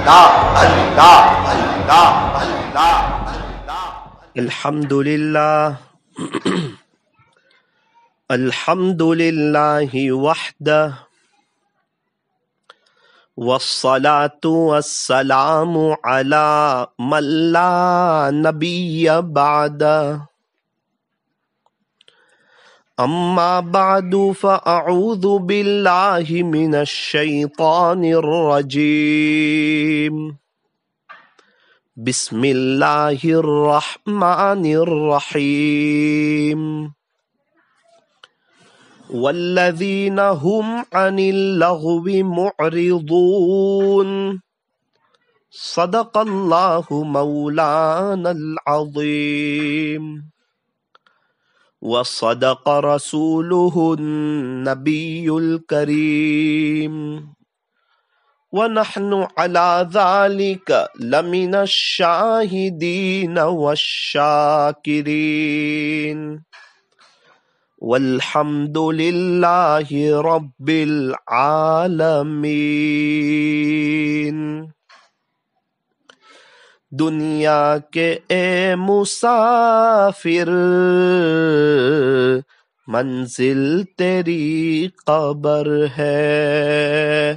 اللہ اللہ اللہ اللہ۔ الحمد للہ الحمد للہ وحدہ والصلاة والسلام علی من لا نبی بعدہ اما بعد فاعوذ باللہ من الشیطان الرجیم بسم اللہ الرحمن الرحیم والذین هم عن اللغو معرضون صدق اللہ مولانا العظیم وصدق رسوله النبی الکریم ونحن على ذلك لمن الشاهدين والشاكرين والحمد لله رب العالمين۔ دنیا کے اے مسافر منزل تیری قبر ہے،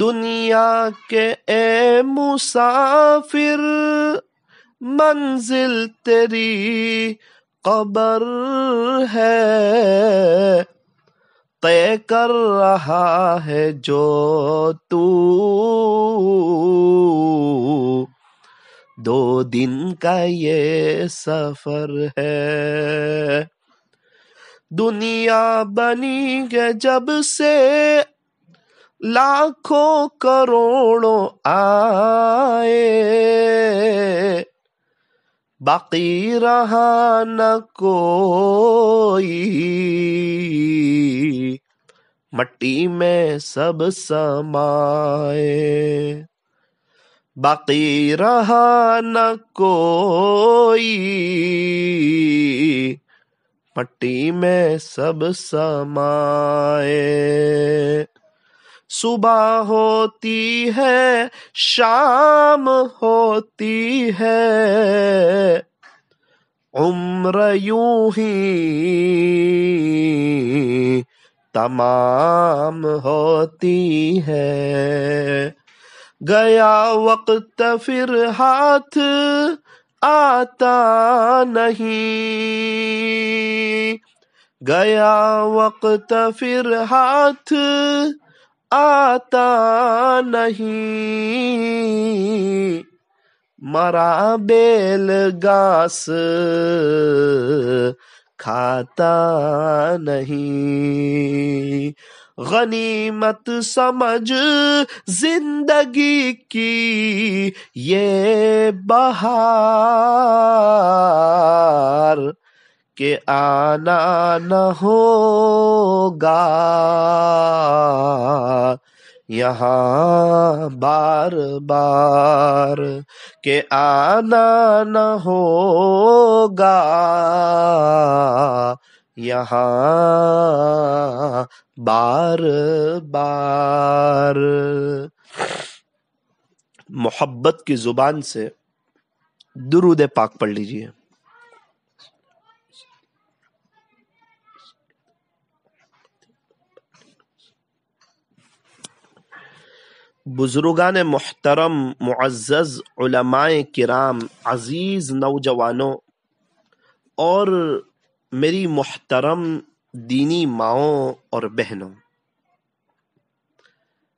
دنیا کے اے مسافر منزل تیری قبر ہے، طے کر رہا ہے جو تو 2 دن کا یہ سفر ہے۔ دنیا بنی ہے جب سے لاکھوں کروڑوں آئے، باقی رہا نہ کوئی، مٹی میں سب سمائے، باقی رہا نہ کوئی، مٹی میں سب سمائے۔ صبح ہوتی ہے شام ہوتی ہے، عمر یوں ہی تمام ہوتی ہے، گیا وقت پھر ہاتھ آتا نہیں، گیا وقت پھر ہاتھ آتا نہیں، مرا بیل گھاس کھاتا نہیں، غنیمت سمجھ زندگی کی یہ بہار کہ آنا نہ ہوگا یہاں بار بار، کہ آنا نہ ہوگا یہاں بار بار۔ محبت کی زبان سے درود پاک پڑھ لیجئے۔ بزرگان محترم، معزز علماء کرام، عزیز نوجوانوں اور میری محترم دینی ماؤں اور بہنوں،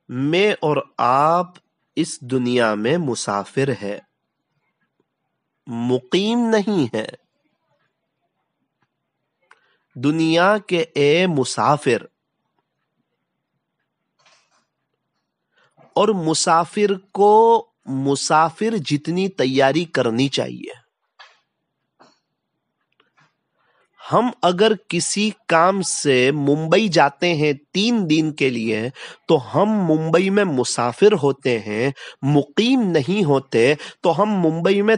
میں اور آپ اس دنیا میں مسافر ہے، مقیم نہیں ہے۔ دنیا کے اے مسافر، اور مسافر کو مسافر جتنی تیاری کرنی چاہیے۔ ہم اگر کسی کام سے ممبئی جاتے ہیں 3 دن کے لیے تو ہم ممبئی میں مسافر ہوتے ہیں، مقیم نہیں ہوتے، تو ہم ممبئی میں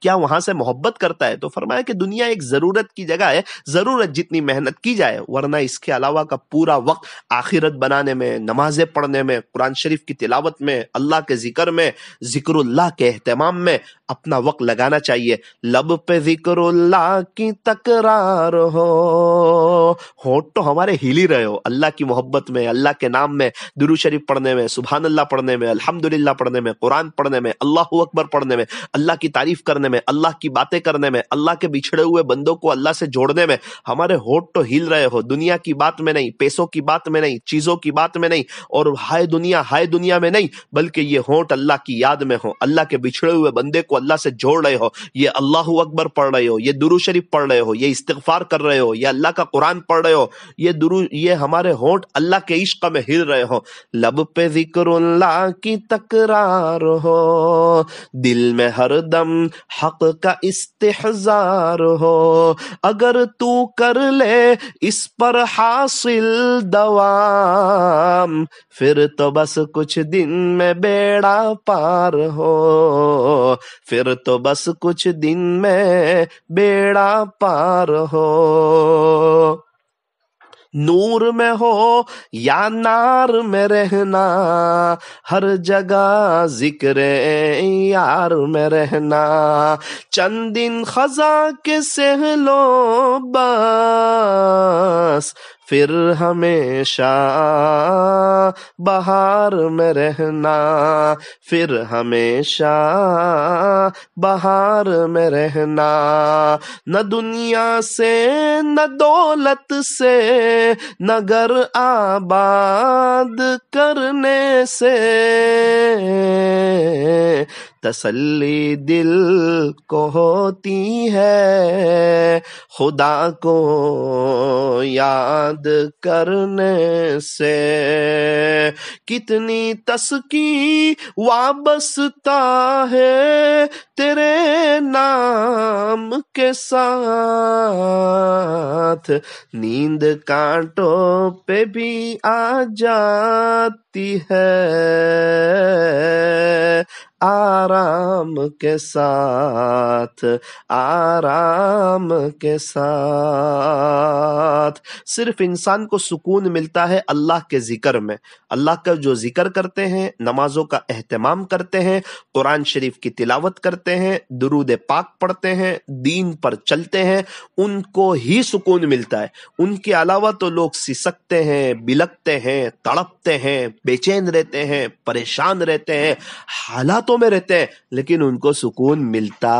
کیا وہاں سے محبت کرتا ہے؟ تو فرمایا کہ دنیا ایک ضرورت کی جگہ ہے، ضرورت جتنی محنت کی جائے، ورنہ اس کے علاوہ کا پورا وقت آخرت بنانے میں، نمازیں پڑھنے میں، قرآن شریف کی تلاوت میں، اللہ کے ذکر میں، ذکر اللہ کے اہتمام میں اپنا وقت لگانا چاہیے۔ لب پہ ذکر اللہ کی تکرار ہو، ہونٹ تو ہمارے ہل ہی رہے ہو اللہ کی محبت میں، اللہ کے نام میں، درود شریف پڑھنے میں، سبحان اللہ پڑھنے میں، الحمدللہ پڑھنے میں، قرآن پڑھنے میں، اللہ اکبر پڑھنے میں، اللہ کی تعریف کرنے میں، اللہ کی باتیں کرنے میں، اللہ کے بچھڑے ہوئے بندوں کو اللہ سے جوڑنے میں ہمارے ہونٹ تو ہل رہے ہو، دنیا کی بات میں نہیں، پیسوں کی بات میں نہیں، چیزوں کی بات میں نہیں، اور ہائے دنیا میں نہیں، بلکہ یہ ہونٹ اللہ کی یاد میں ہو، اللہ کے بچھڑے ہوئے بندے کو اللہ سے جوڑ رہے ہو، یہ اللہ اکبر پڑھ رہے ہو، یہ درود شریف پڑھ رہے ہو، یہ استغفار کر رہے ہو، یہ اللہ کا قرآن پڑھ رہے ہو، یہ ہمارے ہونٹ اللہ کے عشق میں ہل رہے ہو، لب پہ ذکر اللہ کی تکرار ہو، دل میں ہر دم حق کا استحضار ہو، اگر تو کر لے اس پر حاصل دوام، پھر تو بس کچھ دن میں بیڑا پار ہو، پھر تو بس کچھ دن میں بیڑا پار ہو، نور میں ہو یا نار میں رہنا، ہر جگہ ذکر یار میں رہنا، چند دن خزاں کے سہ لو بس، پھر ہمیشہ بہار میں رہنا، پھر ہمیشہ بہار میں رہنا، نہ دنیا سے نہ دولت سے نہ گھر آباد کرنے سے، تسلی دل کو ہوتی ہے خدا کو یاد کرنے سے، کتنی تسکی وابستہ ہے تیرے نام کے ساتھ، نیند کانٹوں پہ بھی آ جاتی ہے آرام کے ساتھ، آرام کے ساتھ۔ صرف انسان کو سکون ملتا ہے اللہ کے ذکر میں، اللہ کا جو ذکر کرتے ہیں، نمازوں کا اہتمام کرتے ہیں، قرآن شریف کی تلاوت کرتے ہیں، درود پاک پڑھتے ہیں، دین پر چلتے ہیں، ان کو ہی سکون ملتا ہے۔ ان کے علاوہ تو لوگ سسکتے ہیں، بلکتے ہیں، تڑپتے ہیں، بے چین رہتے ہیں، پریشان رہتے ہیں، حالاتوں میں رہتے ہیں، لیکن ان کو سکون ملتا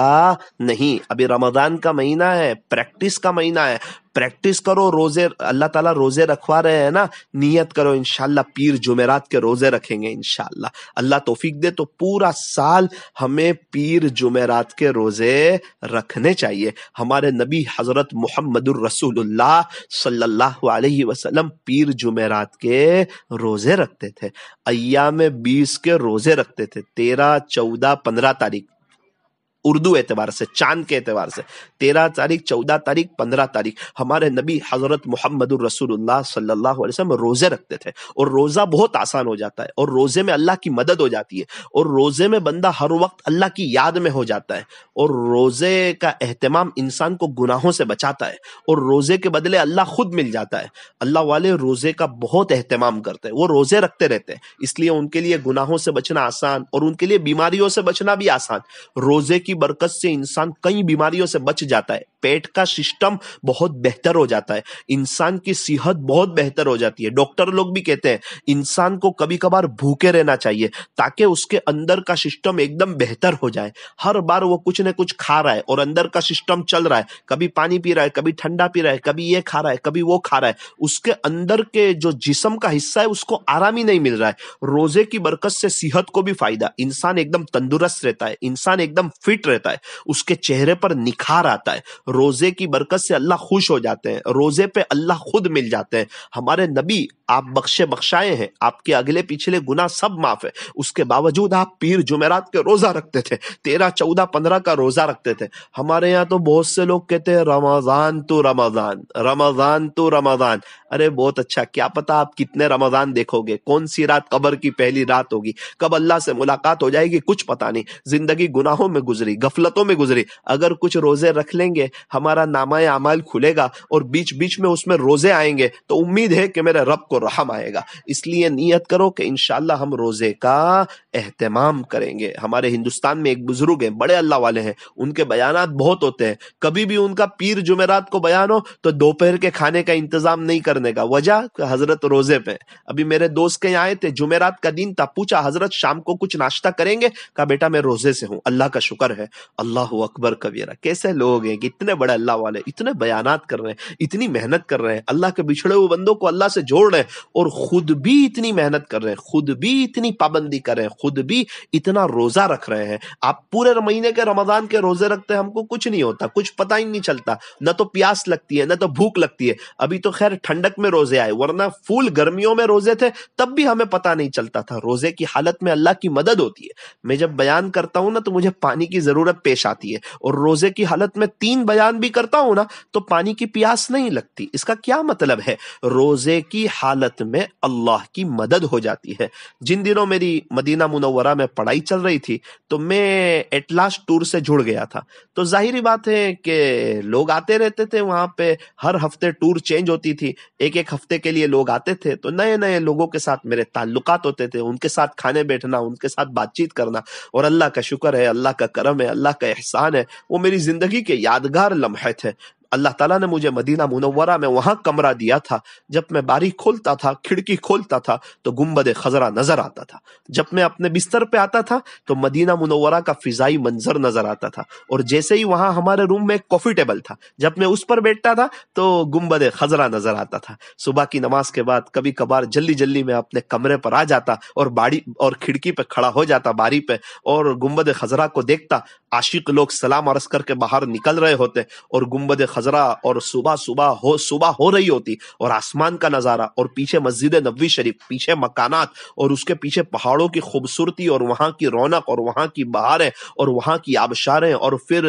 نہیں۔ ابھی رمضان کا مہینہ ہے، پریکٹس کا مہینہ ہے، پریکٹس کرو، روزے اللہ تعالیٰ روزے رکھوا رہے ہیں نا، نیت کرو انشاءاللہ پیر جمعرات کے روزے رکھیں گے انشاءاللہ، اللہ توفیق دے تو پورا سال ہمیں پیر جمعرات کے روزے رکھنے چاہیے۔ ہمارے نبی حضرت محمد الرسول اللہ صلی اللہ علیہ وسلم پیر جمعرات کے روزے رکھتے تھے، ایام 20 کے روزے رکھتے تھے، 13، 14، 15 تاریخ اردو اعتبار سے، چاند کے اعتبار سے 13 تاریخ، 14 تاریخ، 15 تاریخ ہمارے نبی حضرت محمد الرسول اللہ صلی اللہ علیہ وسلم روزے رکھتے تھے، اور روزہ بہت آسان ہو جاتا ہے، اور روزے میں اللہ کی مدد ہو جاتی ہے، اور روزے میں بندہ ہر وقت اللہ کی یاد میں ہو جاتا ہے، اور روزے کا اہتمام انسان کو گناہوں سے بچاتا ہے، اور روزے کے بدلے اللہ خود مل جاتا ہے۔ اللہ والے روزے کا بہت اہتمام کرتے ہیں، وہ روزے رکھتے رہتے ہیں، اس لیے ان کے لیے گناہوں سے بچنا آسان، اور ان کے لیے بیماریوں سے بچنا بھی آسان۔ روزے کی برکت سے انسان کئی بیماریوں سے بچ جاتا ہے، پیٹ کا سسٹم بہت بہتر ہو جاتا ہے، انسان کی صحت بہت بہتر ہو جاتی ہے۔ ڈاکٹر لوگ بھی کہتے ہیں انسان کو کبھی کبھار بھوکے رہنا چاہیے تاکہ اس کے اندر کا سسٹم ایک دم بہتر ہو جائے۔ ہر بار وہ کچھ نہ کچھ کھا رہا ہے اور اندر کا سسٹم چل رہا ہے، کبھی پانی پی رہا ہے، کبھی ٹھنڈا پی رہا ہے، کبھی یہ کھا رہا ہے، کبھی وہ کھا رہا ہے، اس کے اندر کے جو جسم کا حصہ ہے اس کو آرام ہی نہیں مل رہا ہے۔ روزے کی برکت سے صحت کو بھی فائدہ، انسان ایک دم تندرست رہتا ہے، انسان ایک دم فٹ رہتا ہے، اس کے چہرے پر نکھار آتا ہے۔ روزے کی برکت سے اللہ خوش ہو جاتے ہیں، روزے پہ اللہ خود مل جاتے ہیں۔ ہمارے نبی آپ بخشے بخشائے ہیں، آپ کے اگلے پچھلے گناہ سب معاف ہے، اس کے باوجود آپ پیر جمعرات کے روزہ رکھتے تھے، 13 14 15 کا روزہ رکھتے تھے۔ ہمارے یہاں تو بہت سے لوگ کہتے ہیں رمضان تو رمضان، رمضان تو رمضان۔ ارے بہت اچھا، کیا پتا آپ کتنے رمضان دیکھو گے، کون سی رات قبر کی پہلی رات ہوگی، کب اللہ سے ملاقات ہو جائے گی، کچھ پتا نہیں۔ زندگی گناہوں میں گزری، غفلتوں میں گزری۔ اگر کچھ روزے رکھ لیں گے، ہمارا نامہ اعمال کھلے گا اور بیچ بیچ میں اس میں روزے آئیں گے تو امید ہے کہ میرے رب کو رحم آئے گا۔ اس لیے نیت کرو کہ انشاءاللہ ہم روزے کا اہتمام کریں گے۔ ہمارے ہندوستان میں ایک بزرگ ہیں، بڑے اللہ والے ہیں، ان کے بیانات بہت ہوتے ہیں، کبھی بھی ان کا پیر جمعرات کو بیان ہو تو دوپہر کے کھانے کا انتظام نہیں کرنے کا، وجہ کہ حضرت روزے پہ۔ ابھی میرے دوست کے یہاں آئے تھے، جمعرات کا دن تھا، پوچھا حضرت شام کو کچھ ناشتہ کریں گے؟ کہا بیٹا میں روزے سے ہوں۔ اللہ کا شکر ہے، اللہ اکبر کبیرہ۔ کیسے لوگ ہیں کہ اتنے بڑے اللہ والے، اتنے بیانات کر رہے ہیں، اتنی محنت کر رہے ہیں، اللہ کے بچھڑے ہوئے بندوں کو اللہ سے جوڑ رہے ہیں، اور خود بھی اتنی محنت کر رہے ہیں، خود بھی اتنی پابندی کر رہے ہیں، خود بھی اتنا روزہ رکھ رہے ہیں۔ آپ پورے مہینے کے رمضان کے روزے رکھتے ہیں، ہم کو کچھ نہیں ہوتا، کچھ پتہ ہی نہیں چلتا، نہ تو پیاس لگتی ہے نہ تو بھوک لگتی ہے۔ ابھی تو خیر ٹھنڈک میں روزے آئے، ورنہ فول گرمیوں میں روزے تھے تب بھی ہمیں پتہ نہیں چلتا تھا۔ روزے کی حالت میں اللہ کی مدد ہوتی ہے۔ میں جب بیان کرتا ہوں نا تو مجھے پانی کی ضرورت پیش آتی ہے، اور روزے کی حالت میں 3 بیان بھی کرتا ہوں نا تو پانی کی پیاس نہیں لگتی۔ اس کا کیا مطلب ہے؟ روزے کی حالت میں اللہ کی مدد ہو جاتی ہے۔ جن دنوں میری مدینہ منورہ میں پڑھائی چل رہی تھی تو میں اٹلاس ٹور سے جڑ گیا تھا، تو ظاہری بات ہے کہ لوگ آتے رہتے تھے وہاں پہ، ہر ہفتے ٹور چینج ہوتی تھی، ایک ہفتے کے لیے لوگ آتے تھے، تو نئے نئے لوگوں کے ساتھ میرے تعلقات ہوتے تھے، ان کے ساتھ کھانے بیٹھنا، ان کے ساتھ بات چیت کرنا، اور اللہ کا شکر ہے، اللہ کا کرم ہے، اللہ کا احسان ہے، وہ میری زندگی کے یادگار لمحے تھے۔ اللہ تعالیٰ نے مجھے مدینہ منورہ میں وہاں کمرہ دیا تھا، جب میں باری کھولتا تھا، کھڑکی کھولتا تھا تو گنبد خضرا نظر آتا تھا، جب میں اپنے بستر پہ آتا تھا تو مدینہ منورہ کا فضائی منظر نظر آتا تھا، اور جیسے ہی وہاں ہمارے روم میں ایک کافی ٹیبل تھا، جب میں اس پر بیٹھتا تھا تو گنبد خضرا نظر آتا تھا۔ صبح کی نماز کے بعد کبھی کبھار جلدی میں اپنے کمرے پر آ جاتا اور باڑی اور کھڑکی پہ کھڑا ہو جاتا، باری پہ، اور گنبد خضرا کو دیکھتا۔ عاشق لوگ سلام عرض کر کے باہر نکل رہے ہوتے، اور گنبد خضرا اور صبح ہو رہی ہوتی، اور آسمان کا نظارہ، اور پیچھے مسجد نبوی شریف، پیچھے مکانات، اور اس کے پیچھے پہاڑوں کی خوبصورتی اور وہاں کی رونق اور وہاں کی بہاریں اور وہاں کی آبشاریں، اور پھر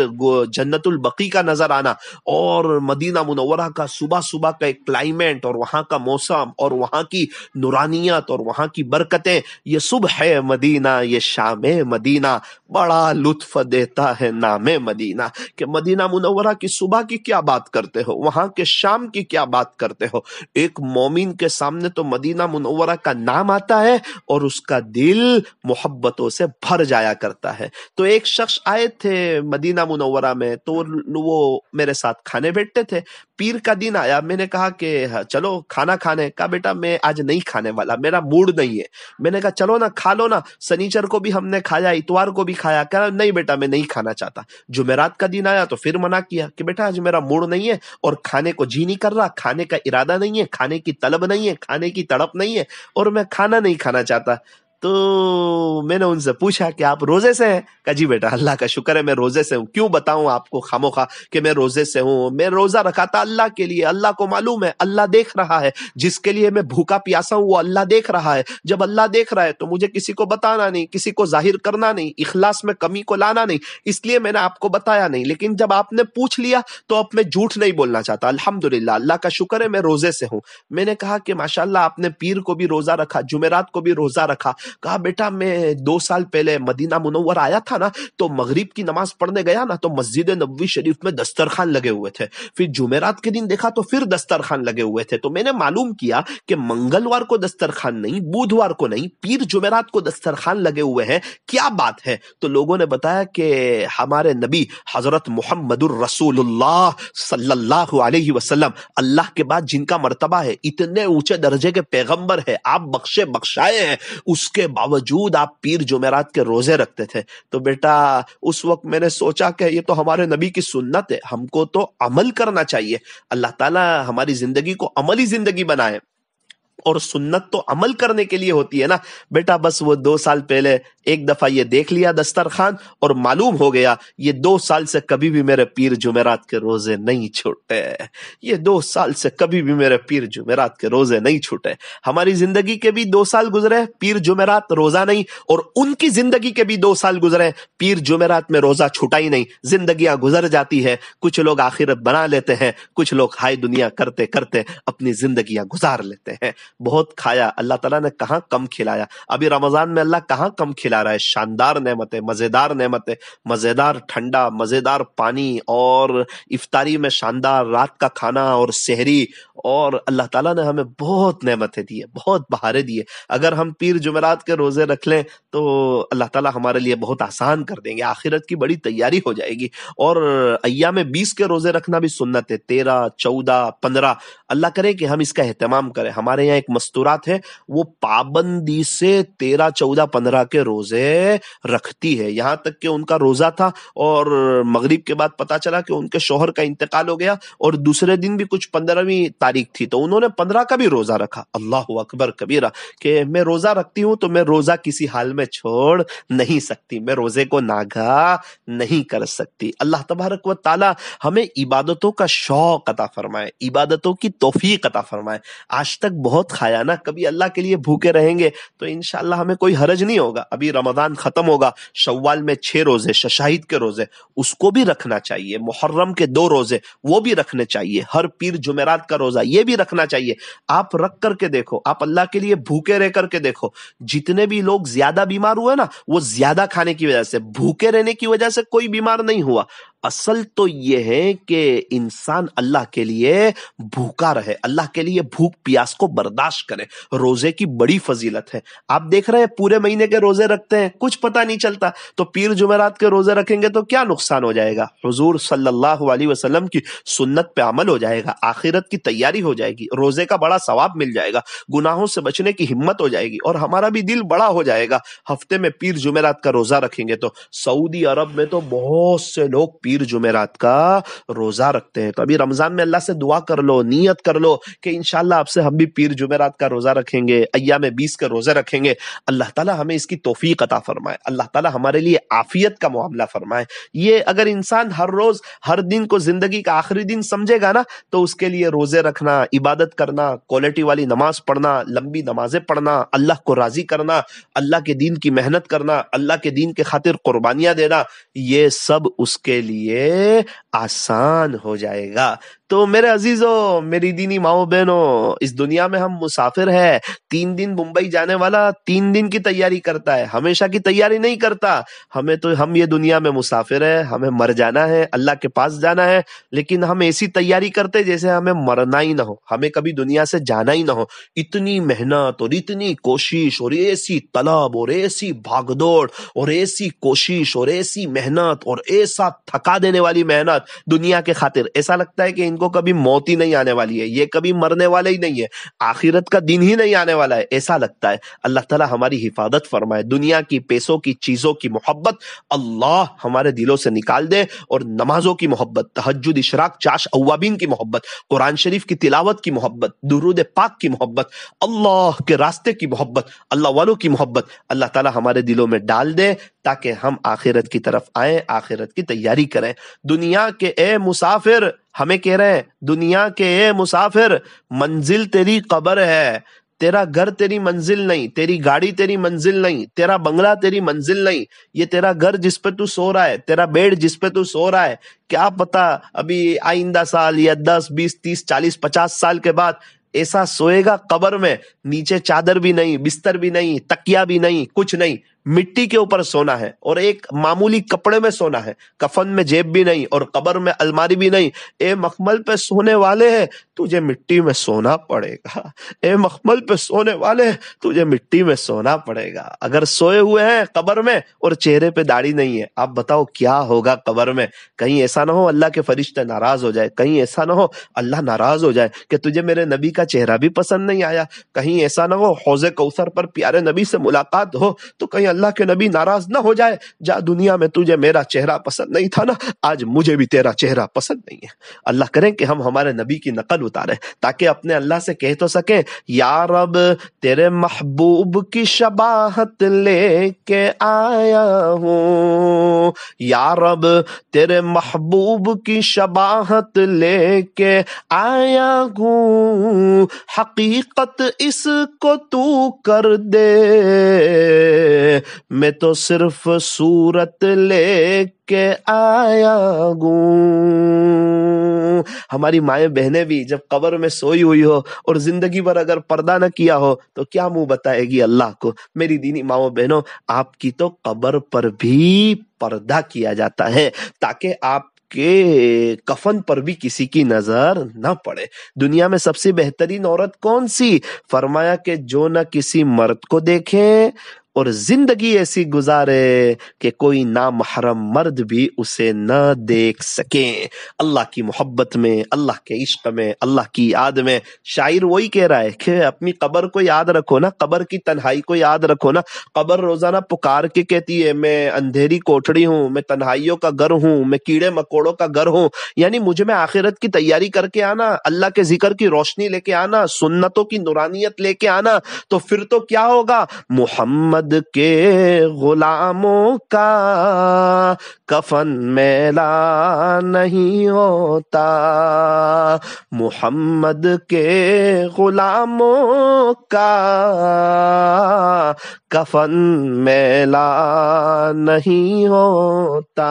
جنت البقیع کا نظر آنا، اور مدینہ منورہ کا صبح کا ایک کلائمیٹ اور وہاں کا موسم اور وہاں کی نورانیت اور وہاں کی برکتیں۔ یہ صبح مدینہ، یہ شام مدینہ، بڑا لطف دیتا ہے نام مدینہ، کہ مدینہ منورہ کی صبح کی کیا بات کرتے ہو، وہاں کے شام کی کیا بات کرتے ہو۔ ایک مومن کے سامنے تو مدینہ منورہ کا نام آتا ہے اور اس کا دل محبتوں سے بھر جایا کرتا ہے۔ تو ایک شخص آئے تھے مدینہ منورہ میں، تو وہ میرے ساتھ کھانے بیٹھتے تھے۔ پیر کا دن آیا، میں نے کہا کہ چلو کھانا کھانے کا، بیٹا میں آج نہیں کھانے والا، میرا موڈ نہیں ہے۔ میں نے کہا چلو نا کھا لو نا، سنیچر کو بھی ہم نے کھایا، اتوار کو بھی کھایا۔ کہا نہیں بیٹا میں نہیں کھانا چاہتا۔ جمعرات کا دن آیا تو پھر منع کیا کہ بیٹا آج میرا موڈ نہیں ہے اور کھانے کو جی نہیں کر رہا، کھانے کا ارادہ نہیں ہے، کھانے کی طلب نہیں ہے، کھانے کی تڑپ نہیں ہے، اور میں کھانا نہیں کھانا چاہتا۔ تو میں نے ان سے پوچھا کہ آپ روزے سے ہیں؟ کہا جی بیٹا اللہ کا شکر ہے میں روزے سے ہوں۔ کیوں بتاؤں آپ کو خاموخواہ کہ میں روزے سے ہوں؟ میں روزہ رکھا تھا اللہ کے لیے، اللہ کو معلوم ہے، اللہ دیکھ رہا ہے، جس کے لیے میں بھوکا پیاسا ہوں وہ اللہ دیکھ رہا ہے۔ جب اللہ دیکھ رہا ہے تو مجھے کسی کو بتانا نہیں، کسی کو ظاہر کرنا نہیں، اخلاص میں کمی کو لانا نہیں، اس لیے میں نے آپ کو بتایا نہیں۔ لیکن جب آپ نے پوچھ لیا تو اب میں جھوٹ نہیں بولنا چاہتا۔ الحمدللہ اللہ کا شکر ہے میں روزے سے ہوں۔ میں نے کہا کہ ماشاءاللہ آپ نے پیر کو بھی روزہ رکھا، جمعرات کو بھی روزہ رکھا۔ کہا بیٹا میں 2 سال پہلے مدینہ منور آیا تھا نا، تو مغرب کی نماز پڑھنے گیا نا تو مسجد نبوی شریف میں دسترخوان لگے ہوئے تھے، پھر جمعرات کے دن دیکھا تو پھر دسترخوان لگے ہوئے تھے، تو میں نے معلوم کیا کہ منگلوار کو دسترخوان نہیں، بدھوار کو نہیں، پیر جمعرات کو دسترخوان لگے ہوئے ہیں، کیا بات ہے؟ تو لوگوں نے بتایا کہ ہمارے نبی حضرت محمد الرسول اللہ صلی اللہ علیہ وسلم، اللہ کے بعد جن کا مرتبہ ہے، اتنے اونچے درجے کے پیغمبر ہے، آپ بخشے بخشائے ہیں، اس کے باوجود آپ پیر جمعرات کے روزے رکھتے تھے۔ تو بیٹا اس وقت میں نے سوچا کہ یہ تو ہمارے نبی کی سنت ہے، ہم کو تو عمل کرنا چاہیے۔ اللہ تعالیٰ ہماری زندگی کو عملی زندگی بنائے۔ اور سنت تو عمل کرنے کے لیے ہوتی ہے نا بیٹا. بس وہ 2 سال پہلے ایک دفعہ یہ دیکھ لیا دسترخوان اور معلوم ہو گیا یہ 2 سال سے کبھی بھی میرے پیر جمعرات کے روزے نہیں چھوٹے. یہ 2 سال سے کبھی بھی میرے پیر جمعرات کے روزے نہیں چھوٹے. ہماری زندگی کے بھی 2 سال گزرے پیر جمعرات روزہ نہیں, اور ان کی زندگی کے بھی 2 سال گزرے پیر جمعرات میں روزہ چھوٹا ہی نہیں. زندگیاں گزر جاتی ہے, کچھ لوگ آخرت بنا لیتے ہیں, کچھ لوگ ہائے دنیا کرتے کرتے اپنی زندگیاں گزار لیتے ہیں. بہت کھایا, اللہ تعالیٰ نے کہاں کم کھلایا. ابھی رمضان میں اللہ کہاں کم کھلا رہا ہے. شاندار نعمتیں, مزیدار نعمتیں, مزیدار ٹھنڈا, مزیدار پانی, اور افطاری میں شاندار رات کا کھانا اور سحری, اور اللہ تعالیٰ نے ہمیں بہت نعمتیں دی ہے, بہت بہاریں دی ہے. اگر ہم پیر جمعرات کے روزے رکھ لیں تو اللہ تعالیٰ ہمارے لیے بہت آسان کر دیں گے, آخرت کی بڑی تیاری ہو جائے گی. اور ایام 20 کے روزے رکھنا بھی سنت ہے, 13, 14, 15. اللہ کرے کہ ہم اس کا اہتمام کریں. ہمارے یہاں ایک مستورات ہے, وہ پابندی سے 13, 14, 15 کے روزے رکھتی ہے. یہاں تک کہ ان کا روزہ تھا اور مغرب کے بعد پتا چلا کہ ان کے شوہر کا انتقال ہو گیا, اور دوسرے دن بھی کچھ 15ویں تاریخ تھی, تو انہوں نے 15 کا بھی روزہ رکھا. اللہ اکبر کبیرہ, کہ میں روزہ رکھتی ہوں تو میں روزہ کسی حال میں چھوڑ نہیں سکتی, میں روزے کو ناگا نہیں کر سکتی. اللہ تبارک و تعالی ہمیں عبادتوں کا شوق عطا فرمائے, عبادتوں کی توفیق عطا فرمائے. آج تک بہت کھایا نا, کبھی اللہ کے لیے بھوکے رہیں گے تو انشاءاللہ ہمیں کوئی حرج نہیں ہوگا. ابھی رمضان ختم ہوگا, شوال میں 6 روزے, ششاہد کے روزے, اس کو بھی رکھنا چاہیے. محرم کے 2 روزے وہ بھی رکھنے چاہیے. ہر پیر جمعرات کا روزہ یہ بھی رکھنا چاہیے. آپ رکھ کر کے دیکھو, آپ اللہ کے لیے بھوکے رہ کر کے دیکھو. جتنے بھی لوگ زیادہ بیمار ہوئے نا, وہ زیادہ کھانے کی وجہ سے, بھوکے رہنے کی وجہ سے کوئی بیمار نہیں ہوا. اصل تو یہ ہے کہ انسان اللہ کے لیے بھوکا رہے, اللہ کے لیے بھوک پیاس کو برداشت کرے. روزے کی بڑی فضیلت ہے. آپ دیکھ رہے ہیں پورے مہینے کے روزے رکھتے ہیں, کچھ پتہ نہیں چلتا, تو پیر جمعرات کے روزے رکھیں گے تو کیا نقصان ہو جائے گا. حضور صلی اللہ علیہ وسلم کی سنت پہ عمل ہو جائے گا, آخرت کی تیاری ہو جائے گی, روزے کا بڑا ثواب مل جائے گا, گناہوں سے بچنے کی ہمت ہو جائے گی, اور ہمارا بھی دل بڑا ہو جائے گا. ہفتے میں پیر جمعرات کا روزہ رکھیں گے تو سعودی عرب میں تو بہت سے لوگ پیر جمعرات کا روزہ رکھتے ہیں. تو ابھی رمضان میں اللہ سے دعا کر لو, نیت کر لو کہ انشاءاللہ آپ سے ہم بھی پیر جمعرات کا روزہ رکھیں گے, ایام 20 کے روزے رکھیں گے. اللہ تعالیٰ ہمیں اس کی توفیق عطا فرمائے, اللہ تعالیٰ ہمارے لیے عافیت کا معاملہ فرمائے. یہ اگر انسان ہر روز ہر دن کو زندگی کا آخری دن سمجھے گا نا, تو اس کے لیے روزے رکھنا, عبادت کرنا, کوالٹی والی نماز پڑھنا, لمبی نمازیں پڑھنا, اللہ کو راضی کرنا, اللہ کے دین کی محنت کرنا, اللہ کے دین کے خاطر قربانیاں دینا, یہ سب اس کے لیے آسان ہو جائے گا. تو میرے عزیزوں, میری دینی ماؤں بہنوں, اس دنیا میں ہم مسافر ہیں. 3 دن ممبئی جانے والا 3 دن کی تیاری کرتا ہے, ہمیشہ کی تیاری نہیں کرتا. ہم یہ دنیا میں مسافر ہیں, ہمیں مر جانا ہے, اللہ کے پاس جانا ہے, لیکن ہم ایسی تیاری کرتے جیسے ہمیں مرنا ہی نہ ہو, ہمیں کبھی دنیا سے جانا ہی نہ ہو. اتنی محنت اور اتنی کوشش اور ایسی طلب اور ایسی بھاگ دوڑ اور ایسی کوشش اور ایسی محنت اور ایسا تھکا دینے والی محنت دنیا کے خاطر, ایسا لگتا ہے کہ ان کو کبھی موت ہی نہیں آنے والی ہے, یہ کبھی مرنے والے ہی نہیں ہے, آخرت کا دن ہی نہیں آنے والا ہے, ایسا لگتا ہے. اللہ تعالیٰ ہماری حفاظت فرمائے. دنیا کی, پیسوں کی, چیزوں کی محبت اللہ ہمارے دلوں سے نکال دے, اور نمازوں کی محبت, تہجد, اشراق, چاش, اوابین کی محبت, قرآن شریف کی تلاوت کی محبت, درود پاک کی محبت, اللہ کے راستے کی محبت, اللہ والوں کی محبت اللہ تعالیٰ ہمارے دلوں میں ڈال دے, تاکہ ہم آخرت کی طرف آئیں, آخرت کی تیاری کریں. دنیا کے اے مسافر, ہمیں کہہ رہے ہیں, دنیا کے اے مسافر, منزل تیری قبر ہے, تیرا گھر تیری منزل نہیں, تیری گاڑی تیری منزل نہیں, تیرا بنگلہ تیری منزل نہیں. یہ تیرا گھر جس پہ تو سو رہا ہے, تیرا بیڈ جس پہ تو سو رہا ہے, کیا پتا ابھی آئندہ سال یا 10, 20, 30, 40, 50 سال کے بعد ایسا سوئے گا قبر میں, نیچے چادر بھی نہیں, بستر بھی نہیں, تکیا بھی نہیں, کچھ نہیں, مٹی کے اوپر سونا ہے, اور ایک معمولی کپڑے میں سونا ہے, کفن میں جیب بھی نہیں, اور قبر میں الماری بھی نہیں. اے مخمل پہ سونے والے ہیں, تجھے مٹی میں سونا پڑے گا. اے مخمل پہ سونے والے, تجھے مٹی میں سونا پڑے گا. اگر سوئے ہوئے ہیں قبر میں اور چہرے پہ داڑھی نہیں ہے, آپ بتاؤ کیا ہوگا قبر میں. کہیں ایسا نہ ہو اللہ کے فرشتے ناراض ہو جائے, کہیں ایسا نہ ہو اللہ ناراض ہو جائے کہ تجھے میرے نبی کا چہرہ بھی پسند نہیں آیا, کہیں ایسا نہ ہو حوض کوثر پر پیارے نبی سے ملاقات ہو تو کہیں اللہ کے نبی ناراض نہ ہو جائے، جا دنیا میں تجھے میرا چہرہ پسند نہیں تھا نا، آج مجھے بھی تیرا چہرہ پسند نہیں ہے۔ اللہ کریں کہ ہم ہمارے نبی کی نقل اتاریں تاکہ اپنے اللہ سے کہہ تو سکیں، یا رب تیرے محبوب کی شباہت لے کے آیا ہوں، یا رب تیرے محبوب کی شباہت لے کے آیا ہوں، حقیقت اس کو تو کر دے، میں تو صرف صورت لے کے آیا ہوں۔ ہماری مائیں بہنیں بھی جب قبر میں سوئی ہوئی ہو اور زندگی بھر اگر پردہ نہ کیا ہو تو کیا منہ بتائے گی اللہ کو؟ میری دینی ماؤں بہنوں، آپ کی تو قبر پر بھی پردہ کیا جاتا ہے تاکہ آپ کہ کفن پر بھی کسی کی نظر نہ پڑے۔ دنیا میں سب سے بہترین عورت کون سی؟ فرمایا کہ جو نہ کسی مرد کو دیکھے اور زندگی ایسی گزارے کہ کوئی نامحرم مرد بھی اسے نہ دیکھ سکیں۔ اللہ کی محبت میں، اللہ کے عشق میں، اللہ کی یاد میں شاعر وہی کہہ رہا ہے کہ اپنی قبر کو یاد رکھو نا، قبر کی تنہائی کو یاد رکھو نا۔ قبر روزانہ پکار کے کہتی ہے، میں اندھیری کوٹڑی ہوں، میں تنہائیوں کا گھر ہوں، میں کیڑے مکوڑوں کا گھر ہوں، یعنی مجھے میں آخرت کی تیاری کر کے آنا، اللہ کے ذکر کی روشنی لے کے آنا، سنتوں کی نورانیت لے کے آنا، تو پھر تو کیا ہوگا؟ محمد کے غلاموں کا کفن میلا نہیں ہوتا، محمد کے غلاموں کا کفن میلا نہیں ہوتا۔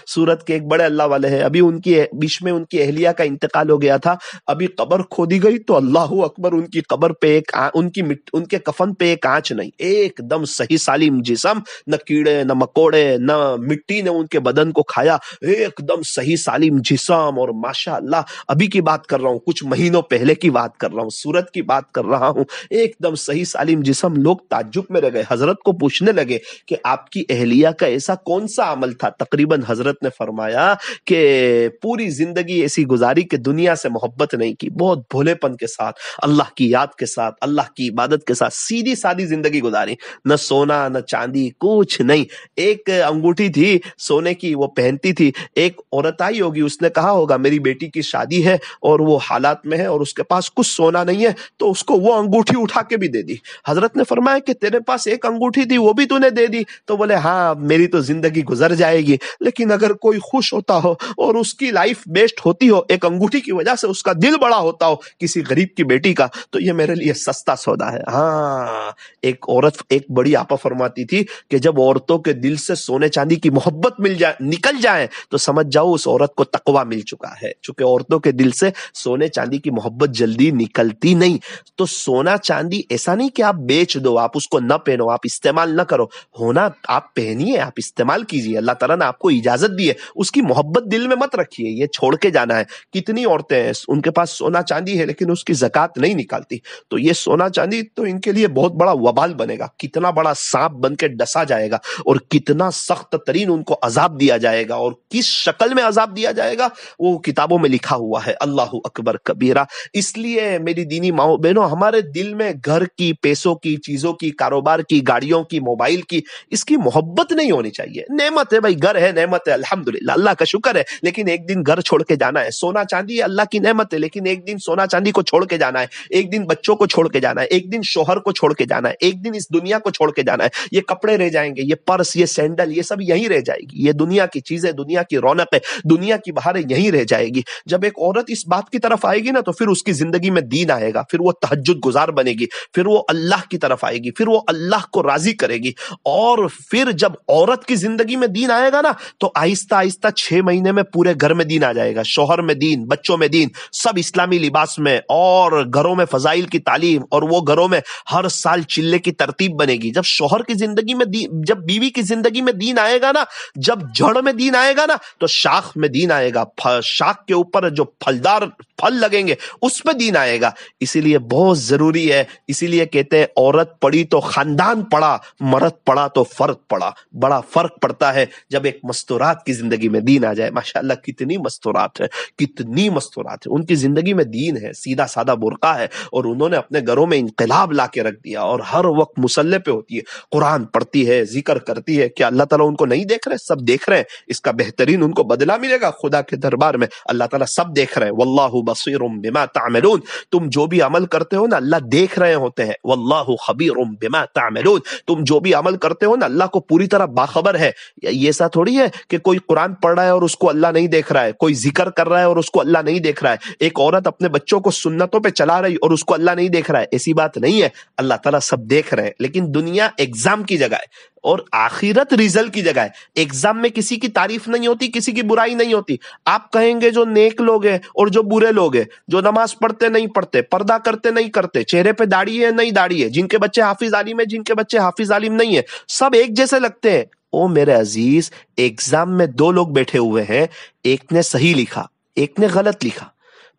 سورت کے ایک بڑے اللہ والے ہیں، ابھی ان کی بیچ میں ان کی اہلیہ کا انتقال ہو گیا تھا، ابھی قبر کھودی گئی تو اللہ اکبر، ان کی قبر پہ ان کے کفن پہ ایک آنچ نہیں، ایک دم صحیح سالم جسم، نہ کیڑے نہ مکوڑے نہ مٹی نے ان کے بدن کو کھایا، ایک دم صحیح سالم جسم۔ اور ماشاء اللہ ابھی کی بات کر رہا ہوں، کچھ مہینوں پہلے کی بات کر رہا ہوں، سورت کی بات کر رہا ہوں، ایک دم صحیح سالم جسم۔ لوگ تعجب میں رہ گئے، حضرت کو پوچھنے لگے کہ آپ کی اہلیہ کا ایسا کون سا عمل تھا؟ تقریباً حضرت نے فرمایا کہ پوری زندگی ایسی گزاری کہ دنیا سے محبت نہیں کی، بہت بھولے پن کے ساتھ، اللہ کی یاد کے ساتھ، اللہ کی عبادت کے ساتھ سیدھی سادی زندگی گزاری، نہ سونا نہ چاندی، کچھ نہیں۔ ایک انگوٹھی تھی سونے کی، وہ پہنتی تھی، ایک عورت آئی ہوگی، اس نے کہا ہوگا میری بیٹی کی شادی ہے اور وہ حالات میں ہے اور اس کے پاس کچھ سونا نہیں ہے، تو اس کو وہ انگوٹھی اٹھا کے بھی دے دی۔ حضرت نے فرمایا کہ تیرے پاس ایک انگوٹھی تھی وہ بھی تو نے دے دی، تو بولے ہاں میری تو زندگی گزر جائے گی، لیکن اگر کوئی خوش ہوتا ہو اور اس کی لائف بیسٹ ہوتی ہو، ایک انگوٹھی کی وجہ سے اس کا دل بڑا ہوتا ہو کسی غریب کی بیٹی کا، تو یہ میرے لیے سستا سودا ہے۔ ہاں، ایک عورت، ایک بڑی آپا فرماتی تھی کہ جب عورتوں کے دل سے سونے چاندی کی محبت نکل جائے تو سمجھ جاؤ اس عورت کو تقویٰ مل چکا ہے، چونکہ عورتوں کے دل سے سونے چاندی کی محبت جلدی نکلتی نہیں۔ تو سونا چاندی ایسا نہیں کہ آپ بیچ دو، آپ اس کو نہ پہنو، آپ استعمال نہ کرو، ہونا آپ پہنیے، آپ استعمال کیجیے، اللہ تعالیٰ نے آپ کو اجازت دی ہے، اس کی محبت دل میں مت رکھیے، یہ چھوڑ کے جانا ہے۔ کتنی عورتیں ہیں ان کے پاس سونا چاندی ہے لیکن اس کی زکوٰۃ نہیں نکالتی، تو یہ سونا چاندی تو ان کے لیے بہت بڑا وبال بنے گا، کتنا بڑا سانپ بن کے ڈسا جائے گا اور کتنا سخت ترین ان کو عذاب دیا جائے گا، اور کس شکل میں عذاب دیا جائے گا وہ کتابوں میں لکھا ہوا ہے۔ اللہ اکبر کبیرہ۔ اس لیے میری دینی ماؤں بہنوں، ہمارے دل میں گھر کی، پیسوں کی، چیزوں کی، کاروبار کی، گاڑیوں کی، موبائل کی، اس کی محبت نہیں ہونی چاہیے۔ نعمت ہے بھائی، گھر ہے، نعمت ہے، الحمدللہ، اللہ کا شکر ہے، لیکن ایک دن گھر چھوڑ کے جانا ہے۔ سونا چاندی اللہ کی نعمت ہے، لیکن ایک دن سونا چاندی کو چھوڑ کے جانا ہے، ایک دن بچوں کو چھوڑ کے جانا ہے، ایک دن شوہر کو چھوڑ کے جانا ہے، ایک دن اس دنیا کو چھوڑ کے جانا ہے۔ یہ کپڑے رہ جائیں گے، یہ پرس، یہ سینڈل، یہ سب یہیں رہ جائے گی، یہ دنیا کی چیزیں، دنیا کی رونقیں، دنیا کی بہاریں یہیں رہ جائے گی۔ جب ایک عورت اس بات کی طرف آئے گی نا تو پھر اس کی زندگی میں دین آئے گا، پھر وہ تہجد گزار بنے گی، پھر وہ اللہ کی طرف آئے گی، پھر وہ اللہ کو راضی کرے گی۔ اور پھر جب عورت کی زندگی میں دین آئے گا نا تو آہستہ آہستہ 6 مہینے میں پورے گھر میں دین آ جائے گا، شوہر میں دین، بچوں میں دین، سب اسلامی لباس میں، اور گھروں میں فضائل کی تعلیم، اور وہ گھروں میں ہر سال چلے کی ترتیب بنے گی۔ جب شوہر کی زندگی میں دین، جب بیوی کی زندگی میں دین آئے گا نا، جب جڑ میں دین آئے گا نا تو شاخ میں دین آئے گا، شاخ کے اوپر جو پھلدار پھل لگیں گے اس پہ دین آئے گا۔ اسی لیے بہت ضروری ہے، اسی لیے کہتے ہیں عورت پڑی تو خاندان پڑا، مرد پڑا تو فرد پڑا۔ بڑا فرق پڑتا ہے جب ایک مستور مستورات کی زندگی میں دین آ جائے. ماشاءاللہ کتنی مستورات ہے، کتنی مستورات ہے. ان کی زندگی میں دین ہے، سیدھا سادہ برقع ہے، اور انہوں نے اپنے گھروں میں انقلاب لا کے رکھ دیا، اور ہر وقت مصلی پہ ہوتی ہے، قرآن پڑھتی ہے، ذکر کرتی ہے. کیا اللہ تعالیٰ ان کو نہیں دیکھ رہے؟ سب دیکھ رہے ہیں. اس کا بہترین ان کو بدلہ ملے گا خدا کے دربار میں. اللہ تعالیٰ سب دیکھ رہے ہیں. واللہ بصیر بما تعملون. تم جو بھی عمل کرتے ہو نا اللہ دیکھ رہے ہوتے ہیں. واللہ خبیر بما تعملون. تم جو بھی عمل کرتے ہو نا اللہ کو پوری طرح باخبر ہے. یہ ایسا تھوڑی ہے کہ کوئی قرآن پڑھ رہا ہے اور اس کو اللہ نہیں دیکھ رہا ہے، کوئی ذکر کر رہا ہے اور اس کو اللہ نہیں دیکھ رہا ہے، ایک عورت اپنے بچوں کو سنتوں پہ چلا رہی اور اس کو اللہ نہیں دیکھ رہا ہے. ایسی بات نہیں ہے، اللہ تعالیٰ سب دیکھ رہے ہیں. لیکن دنیا ایگزام کی جگہ ہے اور آخرت ریزلٹ کی جگہ ہے. ایگزام میں کسی کی تعریف نہیں ہوتی، کسی کی برائی نہیں ہوتی. آپ کہیں گے جو نیک لوگ ہیں اور جو برے لوگ ہیں، جو نماز پڑھتے نہیں پڑھتے، پردہ کرتے نہیں کرتے، چہرے پہ داڑھی ہے نہیں داڑھی ہے، جن کے بچے حافظ عالم ہے، جن کے بچے حافظ عالم نہیں ہے، سب ایک جیسے لگتے ہیں. او میرے عزیز، ایگزام میں دو لوگ بیٹھے ہوئے ہیں، ایک نے صحیح لکھا، ایک نے غلط لکھا.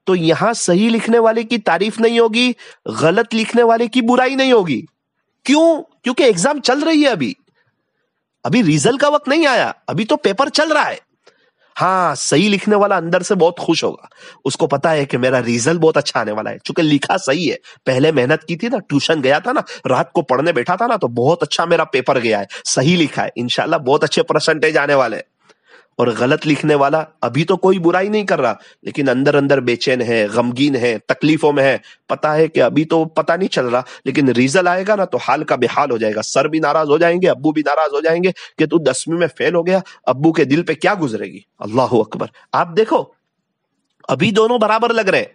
تو یہاں صحیح لکھنے والے کی تعریف نہیں ہوگی، غلط لکھنے والے کی برائی نہیں ہوگی. کیوں؟ کیونکہ ایگزام چل رہی ہے. ابھی ریزلٹ کا وقت نہیں آیا، ابھی تو پیپر چل رہا ہے. ہاں، صحیح لکھنے والا اندر سے بہت خوش ہوگا. اس کو پتا ہے کہ میرا ریزلٹ بہت اچھا آنے والا ہے، چونکہ لکھا صحیح ہے. پہلے محنت کی تھی نا، ٹیوشن گیا تھا نا، رات کو پڑھنے بیٹھا تھا نا، تو بہت اچھا میرا پیپر گیا ہے، صحیح لکھا ہے، انشاءاللہ بہت اچھے پرسنٹیج آنے والے ہیں. اور غلط لکھنے والا ابھی تو کوئی برائی نہیں کر رہا، لیکن اندر اندر بے چین ہے، غمگین ہے، تکلیفوں میں ہے. پتا ہے کہ ابھی تو پتا نہیں چل رہا، لیکن ریزلٹ آئے گا نا تو حال کا بے حال ہو جائے گا. سر بھی ناراض ہو جائیں گے، ابو بھی ناراض ہو جائیں گے کہ تو 10ویں میں فیل ہو گیا. ابو کے دل پہ کیا گزرے گی؟ اللہ اکبر. آپ دیکھو، ابھی دونوں برابر لگ رہے ہیں،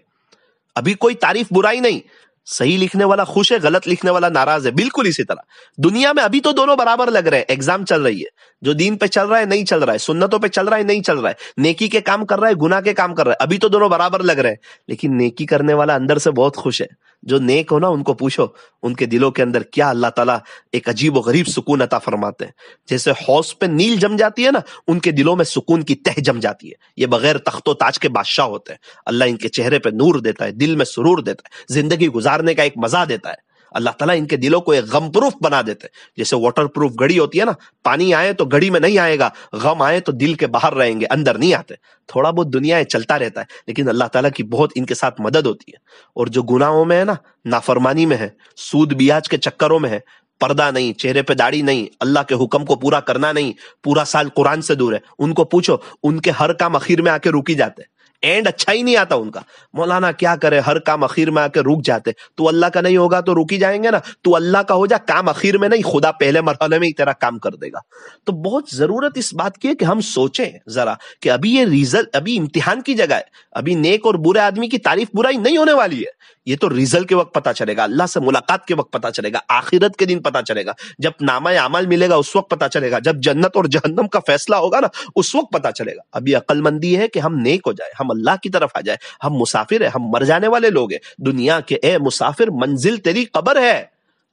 ابھی کوئی تعریف برائی نہیں. صحیح لکھنے والا خوش ہے، غلط لکھنے والا ناراض ہے. بالکل اسی طرح دنیا میں ابھی تو دونوں برابر لگ رہے ہیں. ایگزام چل رہی ہے، جو دین پہ چل رہا ہے نہیں چل رہا ہے، سنتوں پہ چل رہا ہے نہیں چل رہا ہے، نیکی کے کام کر رہا ہے، گناہ کے کام کر رہا ہے، ابھی تو دونوں برابر لگ رہے ہیں. لیکن نیکی کرنے والا اندر سے بہت خوش ہے. جو نیک ہو نا ان کو پوچھو ان کے دلوں کے اندر کیا اللہ تعالیٰ ایک عجیب و غریب سکون عطا فرماتے ہیں. جیسے حوض پہ نیل جم جاتی ہے نا، ان کے دلوں میں سکون کی تہ جم جاتی ہے. یہ بغیر تخت و تاج کے بادشاہ ہوتے ہیں. اللہ ان کے چہرے پہ نور دیتا ہے، دل میں سرور دیتا ہے، زندگی گزارنے کا ایک مزہ دیتا ہے. اللہ تعالیٰ ان کے دلوں کو ایک غم پروف بنا دیتے ہیں. جیسے واٹر پروف گھڑی ہوتی ہے نا، پانی آئے تو گھڑی میں نہیں آئے گا، غم آئے تو دل کے باہر رہیں گے، اندر نہیں آتے. تھوڑا بہت دنیا چلتا رہتا ہے، لیکن اللہ تعالیٰ کی بہت ان کے ساتھ مدد ہوتی ہے. اور جو گناہوں میں ہے نا، نافرمانی میں ہے، سود بیاج کے چکروں میں ہے، پردہ نہیں، چہرے پہ داڑھی نہیں، اللہ کے حکم کو پورا کرنا نہیں، پورا سال قرآن سے دور ہے، ان کو پوچھو ان کے ہر کام اخیر میں آ کے رکی جاتے ہیں. اینڈ اچھا ہی نہیں آتا ان کا. مولانا کیا کرے، ہر کام اخیر میں آ کے رک جاتے. تو اللہ کا نہیں ہوگا تو رکی جائیں گے نا. تو اللہ کا ہو جا، کام اخیر میں نہیں، خدا پہلے مرحلے میں ہی تیرا کام کر دے گا. تو بہت ضرورت اس بات کی ہے کہ ہم سوچیں ذرا کہ ابھی یہ ریزلٹ، ابھی امتحان کی جگہ ہے. ابھی نیک اور برے آدمی کی تعریف برائی نہیں ہونے والی ہے. یہ تو ریزلٹ کے وقت پتا چلے گا، اللہ سے ملاقات کے وقت پتا چلے گا، آخرت کے دن پتا چلے گا، جب نامہ اعمال ملے گا اس وقت پتا چلے گا، جب جنت اور جہنم کا فیصلہ ہوگا نا اس وقت پتا چلے گا. ابھی عقل مندی ہے کہ ہم نیک ہو جائے، ہم اللہ کی طرف آ جائے. ہم مسافر ہیں، ہم مر جانے والے لوگ ہیں. دنیا کے اے مسافر، منزل تیری قبر ہے.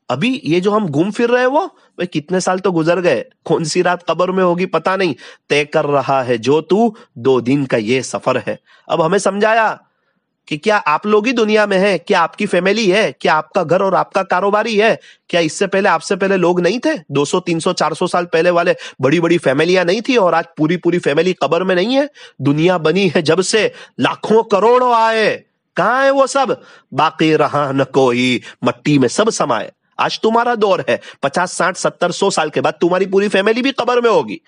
ابھی یہ جو ہم گھوم پھر رہے وہ کتنے سال تو گزر گئے، کون سی رات قبر میں ہوگی پتا نہیں. طے کر رہا ہے جو تو 2 دن کا یہ سفر ہے. اب ہمیں سمجھایا کہ کیا آپ لوگ ہی دنیا میں ہیں، کیا آپ کی فیملی ہے، کیا آپ کا گھر اور آپ کا کاروباری ہے، کیا اس سے پہلے آپ سے پہلے لوگ نہیں تھے؟ 200 300 400 سال پہلے والے بڑی بڑی فیملیاں نہیں تھی اور آج پوری فیملی قبر میں نہیں ہے؟ دنیا بنی ہے جب سے لاکھوں کروڑوں آئے، کہاں ہے وہ سب؟ باقی رہا نہ کوئی، مٹی میں سب سمائے. آج تمہارا دور ہے، 50 60 70 100 سال کے بعد تمہاری پوری فیملی بھی قبر میں ہوگی.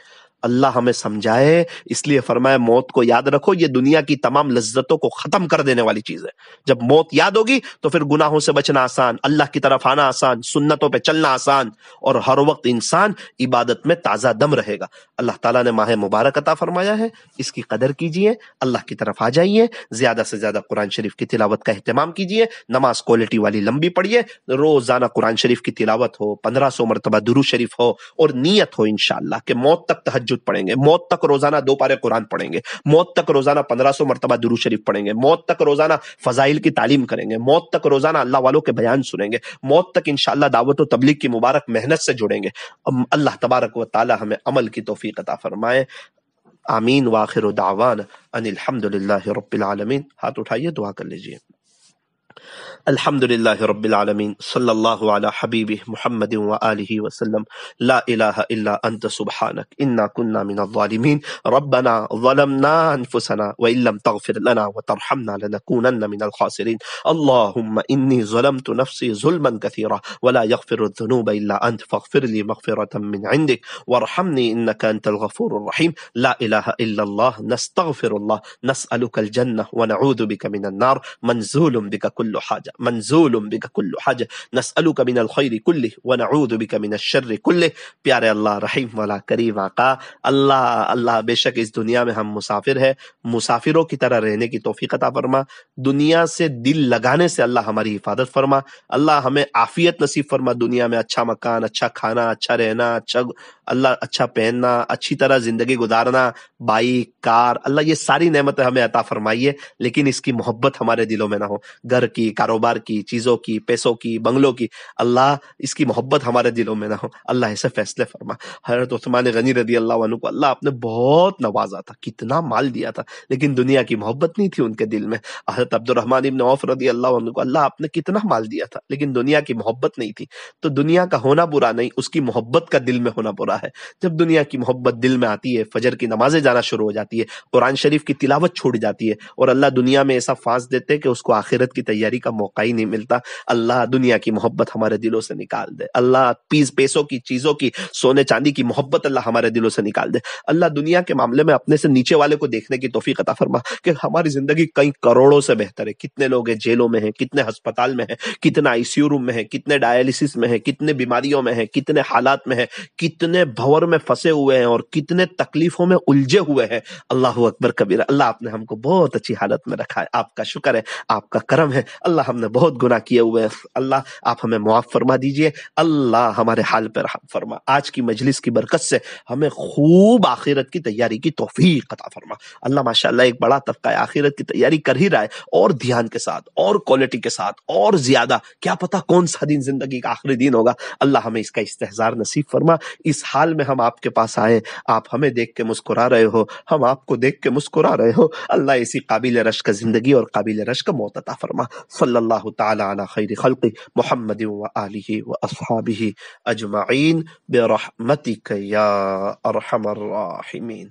اللہ ہمیں سمجھائے، اس لیے فرمایا موت کو یاد رکھو، یہ دنیا کی تمام لذتوں کو ختم کر دینے والی چیز ہے. جب موت یاد ہوگی تو پھر گناہوں سے بچنا آسان، اللہ کی طرف آنا آسان، سنتوں پہ چلنا آسان، اور ہر وقت انسان عبادت میں تازہ دم رہے گا. اللہ تعالیٰ نے ماہ مبارک عطا فرمایا ہے، اس کی قدر کیجئے، اللہ کی طرف آ جائیے، زیادہ سے زیادہ قرآن شریف کی تلاوت کا اہتمام کیجئے، نماز کوالٹی والی لمبی پڑھیے، روزانہ قرآن شریف کی تلاوت ہو، 1500 مرتبہ درود شریف ہو، اور نیت ہو انشاءاللہ کہ موت تک تہجد پڑھیں گے، موت تک روزانہ 2 پارے قرآن پڑھیں گے، موت تک روزانہ 1500 مرتبہ درود شریف پڑھیں گے، موت تک روزانہ فضائل کی تعلیم کریں گے، موت تک روزانہ اللہ والوں کے بیان سنیں گے، موت تک انشاءاللہ دعوت و تبلیغ کی مبارک محنت سے جڑیں گے. اللہ تبارک و تعالی ہمیں عمل کی توفیق عطا فرمائے. آمین. وآخر دعوانا ان الحمد للہ رب العالمین. ہاتھ اٹھائیے، دعا کر لیجئے. الحمد لله رب العالمين صلى الله على حبيبه محمد وآله وسلم لا إله إلا أنت سبحانك إنا كنا من الظالمين ربنا ظلمنا أنفسنا وإن لم تغفر لنا وترحمنا لنكونن من الخاسرين اللهم إني ظلمت نفسي ظلما كثيرا ولا يغفر الذنوب إلا أنت فاغفر لي مغفرة من عندك وارحمني إنك أنت الغفور الرحيم لا إله إلا الله نستغفر الله نسألك الجنة ونعوذ بك من النار منزول بك كل حاجة منزول بك كل حاجة نسألك من الخير كله ونعوذ بك من الشر كله. پیارے اللہ رحیم والا کریم آقا، اللہ بے شک اس دنیا میں ہم مسافر ہیں، مسافروں کی طرح رہنے کی توفیق عطا فرما، دنیا سے دل لگانے سے اللہ ہماری حفاظت فرما، اللہ ہمیں عافیت نصیب فرما، دنیا میں اچھا مکان، اچھا کھانا، اچھا رہنا، اچھا پہننا، اچھی طرح زندگی گزارنا، بائک، کار، اللہ یہ ساری نعمتیں ہمیں عطا فرمائیے، لیکن اس کی محبت ہمارے دلوں میں نہ ہو، گھر کی، کاروبار کی، چیزوں کی، پیسوں کی، بنگلوں کی، اللہ اس کی محبت ہمارے دلوں میں نہ ہو، اللہ ایسے فیصلے فرما۔ حضرت عثمان غنی رضی اللہ عنہ کو اللہ آپ نے بہت نوازا تھا، کتنا مال دیا تھا، لیکن دنیا کی محبت نہیں تھی ان کے دل میں۔ حضرت عبد الرحمن ابن عوف رضی اللہ عنہ کو اللہ آپ نے کتنا مال دیا تھا، لیکن دنیا کی محبت نہیں تھی۔ تو دنیا کا ہونا برا نہیں، اس کی محبت کا دل میں ہونا برا ہے۔ جب دنیا کی محبت دل میں آتی ہے، فجر کی نمازیں جانا شروع ہو جاتی ہے، قرآن شریف کی تلاوت چھوڑ جاتی ہے، اور اللہ دنیا میں ایسا فانس دیتے ہیں کہ اس کو آخرت کی تیاری کا موقع ہی نہیں ملتا۔ اللہ دنیا کی محبت ہمارے دلوں سے نکال دے، اللہ پیسوں کی، چیزوں کی، سونے چاندی کی محبت اللہ ہمارے دلوں سے نکال دے۔ اللہ دنیا کے معاملے میں اپنے سے نیچے والے کو دیکھنے کی توفیق عطا فرما کہ ہماری زندگی کئی کروڑوں سے بہتر ہے۔ کتنے لوگ ہیں جیلوں میں ہیں، کتنے ہسپتال میں ہیں، کتنے آئی سی یو روم میں ہیں، کتنے ڈائلسس میں ہیں، کتنے بیماریوں میں ہیں، کتنے حالات میں ہیں، کتنے بھور میں پھنسے ہوئے ہیں اور کتنے تکلیفوں میں الجھے ہوئے ہیں۔ اللہ اکبر کبیرہ۔ اللہ آپ نے ہم کو بہت اچھی حالت میں رکھا ہے، آپ کا شکر ہے، آپ کا کرم ہے۔ اللہ ہم نے بہت گناہ کیے ہوئے ہیں، اللہ آپ ہمیں معاف فرما دیجئے، اللہ ہمارے حال پہ رحم فرما۔ آج کی مجلس کی برکت سے ہمیں خوب آخرت کی تیاری کی توفیق عطا فرما۔ اللہ ماشاءاللہ ایک بڑا طبقہ آخرت کی تیاری کر ہی رہا ہے، اور دھیان کے ساتھ، اور کوالٹی کے ساتھ، اور زیادہ، کیا پتا کون سا دن زندگی کا آخری دن ہوگا۔ اللہ ہمیں اس کا استحضار نصیب فرما۔ اس حال میں ہم آپ کے پاس آئے، آپ ہمیں دیکھ کے مسکرا رہے ہو، ہم آپ کو دیکھ کے مسکرا رہے ہو، اللہ ایسی قابل رشک زندگی اور قابل رشک موت عطا فرما۔ صلی اللہ تعالی علی خیر خلق محمد و آلہ و اصحابہ اجمعین برحمتک یا ارحم الراحمین۔